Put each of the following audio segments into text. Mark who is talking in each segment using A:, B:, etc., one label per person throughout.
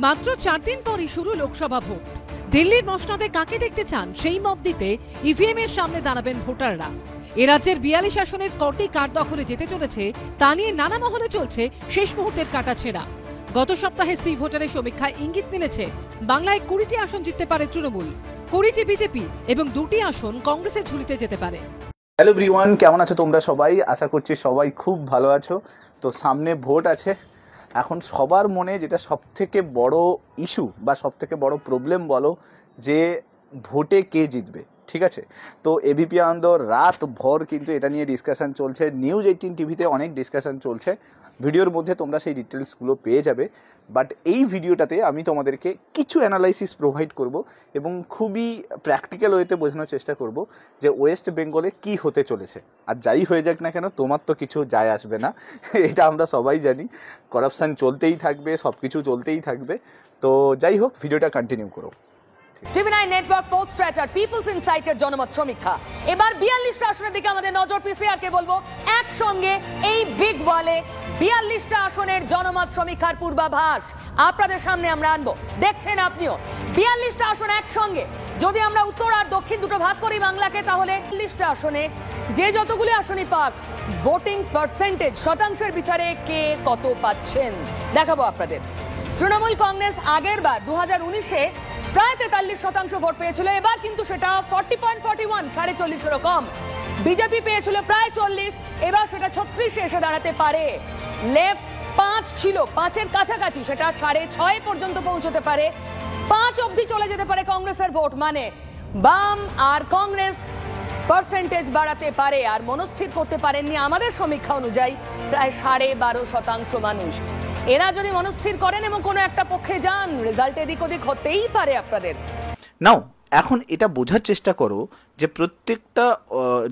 A: মাত্র 4 দিন পরই শুরু লোকসভা ভোট। দিল্লির মসনদে কাকে দেখতে চান সেই মত দিতে ইভিএম এর সামনে দাঁড়াবেন ভোটাররা। এ রাজ্যের 42 আসনের কটি কার দখলে যেতে চলেছে তা নিয়ে নানা মহলে চলছে শেষ মুহূর্তের কাটাছেঁড়া। গত সপ্তাহে সি ভোটারের সমীক্ষায় ইঙ্গিত মিলেছে বাংলায় 20টি আসন জিততে পারে তৃণমূল, 20টি বিজেপি এবং 2টি আসন কংগ্রেসের ঝুলিতে যেতে পারে।
B: হ্যালো এভরিওয়ান, কেমন আছো তোমরা সবাই? আশা করছি সবাই খুব ভালো আছো। তো সামনে ভোট আছে। এখন সবার মনে যেটা সবথেকে বড় ইস্যু বা সবথেকে বড় প্রবলেম বলো যে ভোটে কে জিতবে, ঠিক আছে? তো এবিপি আনন্দ রাত ভর কিন্তু এটা নিয়ে ডিসকাশন চলছে। নিউজ 18 টিভিতে অনেক ডিসকাশন চলছে। ভিডিওর মধ্যে তোমরা সেই ডিটেলসগুলো পেয়ে যাবে। বাট এই ভিডিওটাতে আমি তোমাদেরকে কিছু অ্যানালাইসিস প্রোভাইড করব এবং খুবই প্র্যাকটিক্যাল ওয়েতে বোঝানোর চেষ্টা করব যে ওয়েস্ট বেঙ্গলে কি হতে চলেছে। আর যাই হয়ে যাক না কেন, তোমার তো কিছু যায় আসবে না, এটা আমরা সবাই জানি। করাপশান চলতেই থাকবে, সব কিছু চলতেই থাকবে। তো যাই হোক, ভিডিওটা কন্টিনিউ করো।
C: টিভি9 নেটওয়ার্ক পোল স্ট্র্যাটার পিপলস ইনসাইটের জনমত সমীক্ষা। এবার 42টা আসনের দিকে আমাদের নজর। পিসিআর কে বলবো একসঙ্গে এই বিগ ওয়ালে 42টা আসনের জনমত সমীক্ষার পূর্বাভাস আপনাদের সামনে আমরা আনবো। দেখছেন আপনিও 42টা আসন একসঙ্গে। যদি আমরা উত্তর আর দক্ষিণ দুটো ভাগ করি বাংলাকে, তাহলে 42টা আসনে যে যতগুলি আসনই পাক, ভোটিং পার্সেন্টেজ শতাংশের বিচারে কে কত পাচ্ছেন দেখাবো আপনাদের। তৃণমূল কংগ্রেস আগের বার 2019-এ প্রায় 43% ভোট পেয়েছিল, এবার কিন্তু সেটা 40.41, 40.5-এরও কম। বিজেপি পেয়েছিল প্রায় 40, এবার সেটা 36-এ এসে দাঁড়াতে পারে। লেফট 5 ছিল, 5-এর কাছাকাছি, সেটা 6.5 পর্যন্ত পৌঁছতে পারে। 5 অবধি চলে যেতে পারে কংগ্রেসের ভোট, মানে বাম আর কংগ্রেস পার্সেন্টেজ বাড়াতে পারে। আর মনস্থির করতে পারেননি আমাদের সমীক্ষা অনুযায়ী প্রায় 12.5% মানুষ। এরা যদি মনস্থির করেন এবং কোনো একটা পক্ষে যান, রেজাল্ট এদিক ওদিক হতেই পারে আপনাদের।
B: নাও এখন এটা বোঝার চেষ্টা করো যে প্রত্যেকটা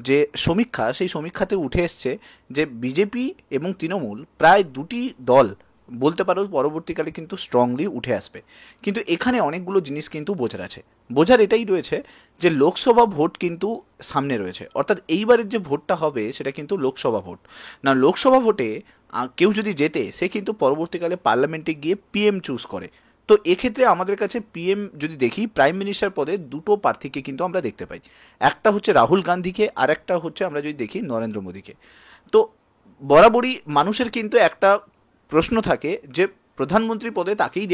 B: যে সমীক্ষা, সেই সমীক্ষাতে উঠে এসছে যে বিজেপি এবং তৃণমূল প্রায় দুটি দল বলতে পারো পরবর্তীকালে কিন্তু স্ট্রংলি উঠে আসবে। কিন্তু এখানে অনেকগুলো জিনিস কিন্তু বোঝার এটাই রয়েছে যে লোকসভা ভোট কিন্তু সামনে রয়েছে। অর্থাৎ এইবারের যে ভোটটা হবে সেটা কিন্তু লোকসভা ভোট না। লোকসভা ভোটে কেউ যদি জেতে, সে কিন্তু পরবর্তীকালে পার্লামেন্টে গিয়ে পিএম চুজ করে। তো এক্ষেত্রে আমাদের কাছে পিএম যদি দেখি, প্রাইম মিনিস্টার পদে দুটো প্রার্থীকে কিন্তু আমরা দেখতে পাই। একটা হচ্ছে রাহুল গান্ধীকে, আর একটা হচ্ছে আমরা যদি দেখি নরেন্দ্র মোদীকে। তো বরাবরই মানুষের কিন্তু একটা প্রশ্ন থাকে যে প্রধানমন্ত্রী পদে তাকেই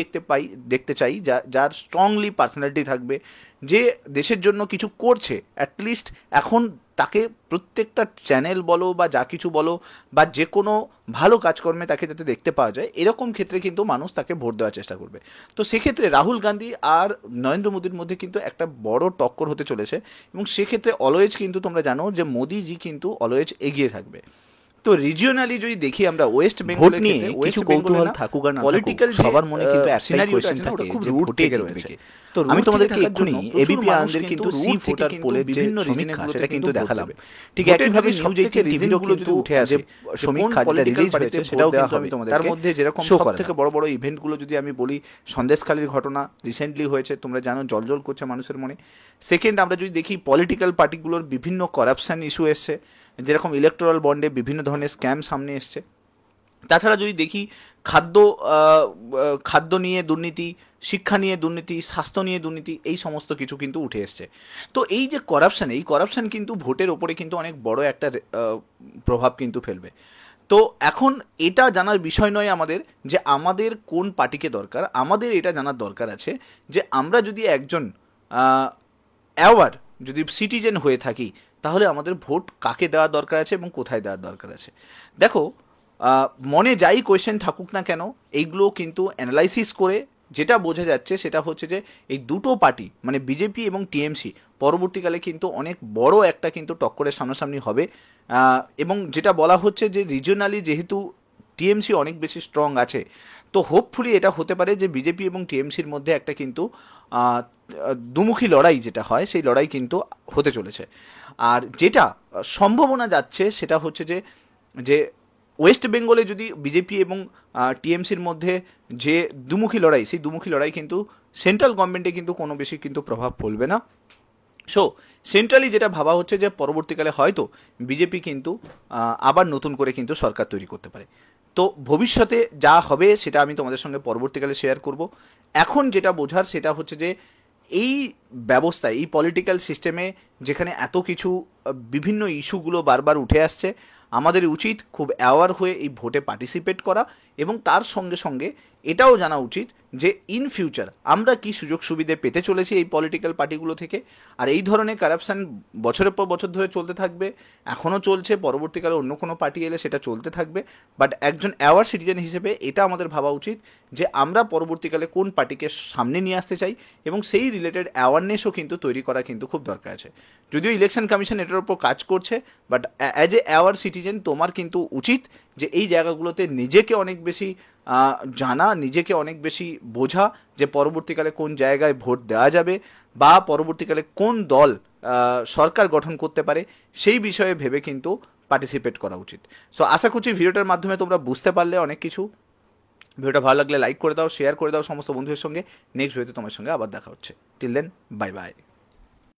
B: দেখতে চাই যার স্ট্রংলি পার্সোনালিটি থাকবে, যে দেশের জন্য কিছু করছে। অ্যাটলিস্ট এখন তাকে প্রত্যেকটা চ্যানেল বলো বা যা কিছু বলো বা যে কোনো ভালো কাজকর্মে তাকে যাতে দেখতে পাওয়া যায়, এরকম ক্ষেত্রে কিন্তু মানুষ তাকে ভোট দেওয়ার চেষ্টা করবে। তো সেক্ষেত্রে রাহুল গান্ধী আর নরেন্দ্র মোদীর মধ্যে কিন্তু একটা বড় টক্কর হতে চলেছে। এবং সেক্ষেত্রে অলওয়েজ কিন্তু তোমরা জানো যে মোদিজি কিন্তু অলওয়েজ এগিয়ে থাকবে। তো রিজিওনালি যদি দেখি আমরা ওয়েস্ট বেঙ্গল নিয়ে কিছু কৌতূহল থাকুক আর পলিটিক্যাল সবার মনে কিন্তু একটাই কোশ্চেন থাকে, খুব রুট থেকে রয়েছে। তো আমি তোমাদেরকে এক্ষুনি এবিপি আনন্দের কিন্তু সি ভোটার পোলের বিভিন্ন সমীক্ষা সেটা কিন্তু দেখালাম। ঠিক একইভাবে নিউজ 18 টিভিগুলো কিন্তু উঠে আসে সমীক্ষা যেটা রিলিজ হয়েছে, সেটাও কিন্তু আমি তোমাদের তার মধ্যে যেরকম সবথেকে বড় বড় ইভেন্টগুলো যদি আমি বলি, সন্দেশখালীর ঘটনা রিসেন্টলি হয়েছে, তোমরা জানো জল করছে মানুষের মনে। সেকেন্ড, আমরা যদি দেখি পলিটিক্যাল পার্টিগুলোর বিভিন্ন করাপশন ইস্যু এসছে, যেরকম ইলেকটোরাল বন্ডে বিভিন্ন ধরনের স্ক্যাম সামনে এসছে। তাছাড়া যদি দেখি খাদ্য নিয়ে দুর্নীতি, শিক্ষা নিয়ে দুর্নীতি, স্বাস্থ্য নিয়ে দুর্নীতি, এই সমস্ত কিছু কিন্তু উঠে এসছে। তো এই যে করাপশান কিন্তু ভোটের ওপরে কিন্তু অনেক বড় একটা প্রভাব কিন্তু ফেলবে। তো এখন এটা জানার বিষয় নয় আমাদের যে আমাদের কোন পার্টিকে দরকার, আমাদের এটা জানার দরকার আছে যে আমরা যদি একজন অ্যাওয়ার যদি সিটিজেন হয়ে থাকি, তাহলে আমাদের ভোট কাকে দেওয়া দরকার আছে এবং কোথায় দেওয়ার দরকার আছে। দেখো, মনে যাই কোয়েশ্চেন থাকুক না কেন, এইগুলো কিন্তু অ্যানালাইসিস করে যেটা বোঝা যাচ্ছে সেটা হচ্ছে যে এই দুটো পার্টি মানে বিজেপি এবং টিএমসি পরবর্তীকালে কিন্তু অনেক বড় একটা কিন্তু টক্করের সামনাসামনি হবে। এবং যেটা বলা হচ্ছে যে রিজিওনালি যেহেতু টিএমসি অনেক বেশি স্ট্রং আছে, তো হোপফুলি এটা হতে পারে যে বিজেপি এবং টিএমসির মধ্যে একটা কিন্তু দুমুখী লড়াই যেটা হয়, সেই লড়াই কিন্তু হতে চলেছে। আর যেটা সম্ভাবনা যাচ্ছে সেটা হচ্ছে যে ওয়েস্ট বেঙ্গলে যদি বিজেপি এবং টিএমসির মধ্যে যে দুমুখী লড়াই, সেই দুমুখী লড়াই কিন্তু সেন্ট্রাল গভর্নমেন্টে কিন্তু কোনো বেশি কিন্তু প্রভাব ফেলবে না। সো সেন্ট্রালি যেটা ভাবা হচ্ছে যে পরবর্তীকালে হয়তো বিজেপি কিন্তু আবার নতুন করে কিন্তু সরকার তৈরি করতে পারে। তো ভবিষ্যতে যা হবে সেটা আমি তোমাদের সঙ্গে পরবর্তীকালে শেয়ার করব। এখন যেটা বোঝার সেটা হচ্ছে যে এই ব্যবস্থায়, এই পলিটিক্যাল সিস্টেমে যেখানে এত কিছু বিভিন্ন ইস্যুগুলো বারবার উঠে আসছে, আমাদের উচিত খুব অ্যাওয়ার হয়ে এই ভোটে পার্টিসিপেট করা এবং তার সঙ্গে সঙ্গে এটাও জানা উচিত যে ইন ফিউচার আমরা কি সুযোগ সুবিধে পেতে চলেছি এই পলিটিক্যাল পার্টিগুলো থেকে। আর এই ধরনের কারাপশান বছরের পর বছর ধরে চলতে থাকবে, এখনও চলছে, পরবর্তীকালে অন্য কোনো পার্টি এলে সেটা চলতে থাকবে। বাট একজন অ্যাওয়ার সিটিজেন হিসেবে এটা আমাদের ভাবা উচিত যে আমরা পরবর্তীকালে কোন পার্টিকে সামনে নিয়ে আসতে চাই এবং সেই রিলেটেড অ্যাওয়ারনেসও কিন্তু তৈরি করা কিন্তু খুব দরকার আছে। যদিও ইলেকশন কমিশন এটার উপর কাজ করছে, but as a aware citizen তোমার কিন্তু উচিত যে এই জায়গাগুলোতে নিজেকে অনেক বেশি জানা, নিজেকে অনেক বেশি বোঝা যে পরবর্তীকালে কোন জায়গায় ভোট দেওয়া যাবে বা পরবর্তীকালে কোন দল সরকার গঠন করতে পারে সেই বিষয়ে ভেবে কিন্তু পার্টিসিপেট করা উচিত। সো আশা করছি ভিডিওটার মাধ্যমে তোমরা বুঝতে পারলে অনেক কিছু। ভিডিওটা ভালো লাগলে লাইক করে দাও, শেয়ার করে দাও সমস্ত বন্ধুদের সঙ্গে। নেক্সট ভিডিওতে তোমার সঙ্গে আবার দেখা হচ্ছে। Till then, bye by.